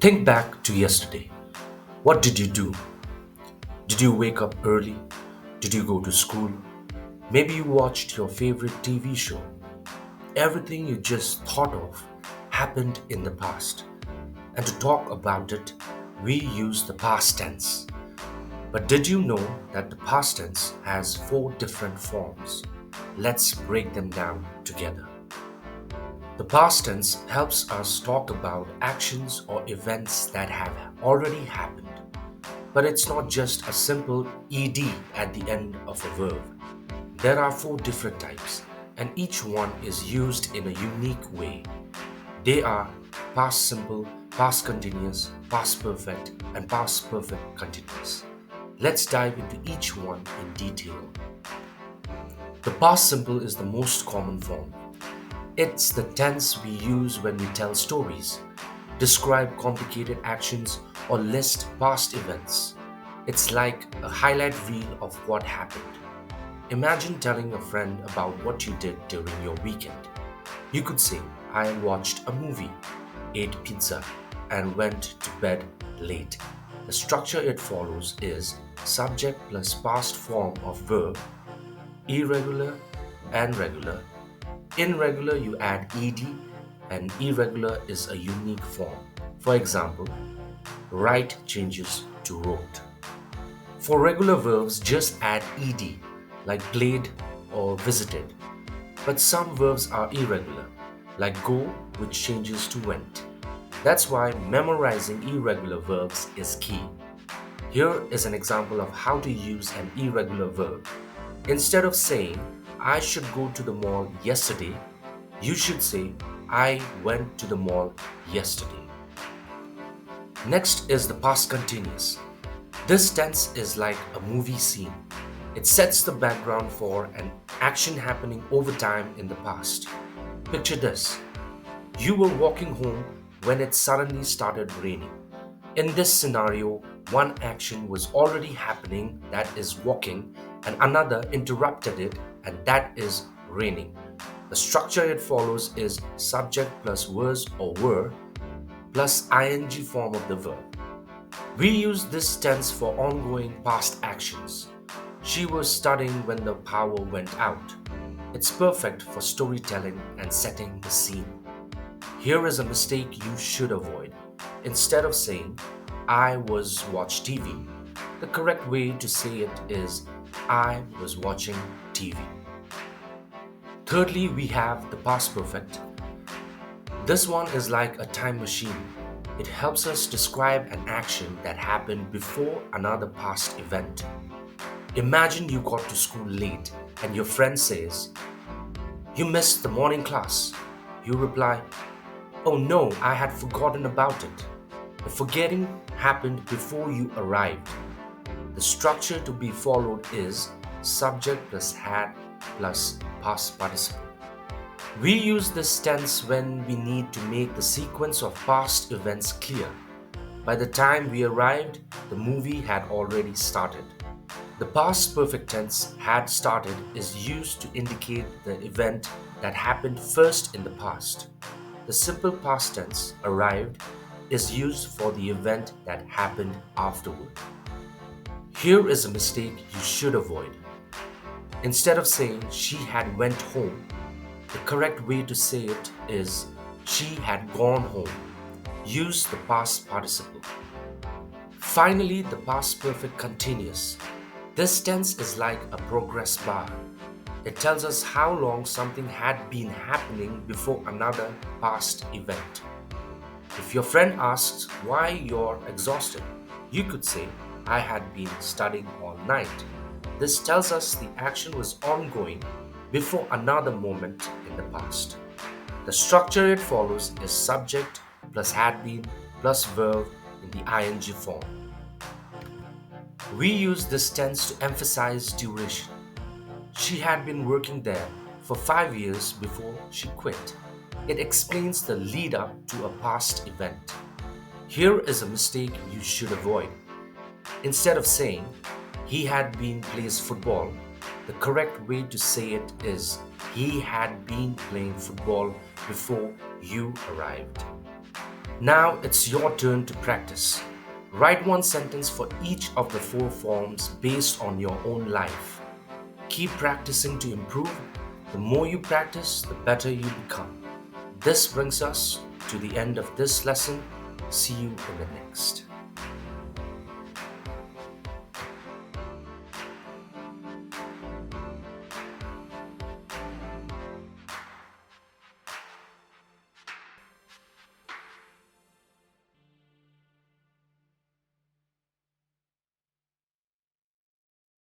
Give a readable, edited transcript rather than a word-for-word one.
Think back to yesterday. What did you do? Did you wake up early? Did you go to school? Maybe you watched your favorite TV show. Everything you just thought of happened in the past. And to talk about it, we use the past tense. But did you know that the past tense has four different forms? Let's break them down together. The past tense helps us talk about actions or events that have already happened. But it's not just a simple ed at the end of a verb. There are four different types, and each one is used in a unique way. They are past simple, past continuous, past perfect, and past perfect continuous. Let's dive into each one in detail. The past simple is the most common form. It's the tense we use when we tell stories, describe complicated actions, or list past events. It's like a highlight reel of what happened. Imagine telling a friend about what you did during your weekend. You could say, I watched a movie, ate pizza, and went to bed late. The structure it follows is subject plus past form of verb, irregular and regular. In regular, you add ed, and irregular is a unique form. For example, write changes to wrote. For regular verbs, just add ed, like played or visited. But some verbs are irregular, like go, which changes to went. That's why memorizing irregular verbs is key. Here is an example of how to use an irregular verb. Instead of saying, I should go to the mall yesterday, you should say, I went to the mall yesterday. Next is the past continuous. This tense is like a movie scene. It sets the background for an action happening over time in the past. Picture this. You were walking home when it suddenly started raining. In this scenario, one action was already happening, that is walking, and another interrupted it, and that is raining. The structure it follows is subject plus was or were plus ing form of the verb. We use this tense for ongoing past actions. She was studying when the power went out. It's perfect for storytelling and setting the scene. Here is a mistake you should avoid. Instead of saying, I was watch TV, the correct way to say it is, I was watching TV. Thirdly, we have the past perfect. This one is like a time machine. It helps us describe an action that happened before another past event. Imagine you got to school late and your friend says, you missed the morning class. You reply, oh no, I had forgotten about it. The forgetting happened before you arrived. The structure to be followed is subject plus had plus past participle. We use this tense when we need to make the sequence of past events clear. By the time we arrived, the movie had already started. The past perfect tense had started is used to indicate the event that happened first in the past. The simple past tense arrived is used for the event that happened afterward. Here is a mistake you should avoid. Instead of saying she had went home, the correct way to say it is she had gone home. Use the past participle. Finally, the past perfect continuous. This tense is like a progress bar. It tells us how long something had been happening before another past event. If your friend asks why you're exhausted, you could say, I had been studying all night. This tells us the action was ongoing before another moment in the past. The structure it follows is subject plus had been plus verb in the ing form. We use this tense to emphasize duration. She had been working there for 5 years before she quit. It explains the lead up to a past event. Here is a mistake you should avoid. Instead of saying, he had been plays football, the correct way to say it is, he had been playing football before you arrived. Now it's your turn to practice. Write one sentence for each of the four forms based on your own life. Keep practicing to improve. The more you practice, the better you become. This brings us to the end of this lesson. See you in the next.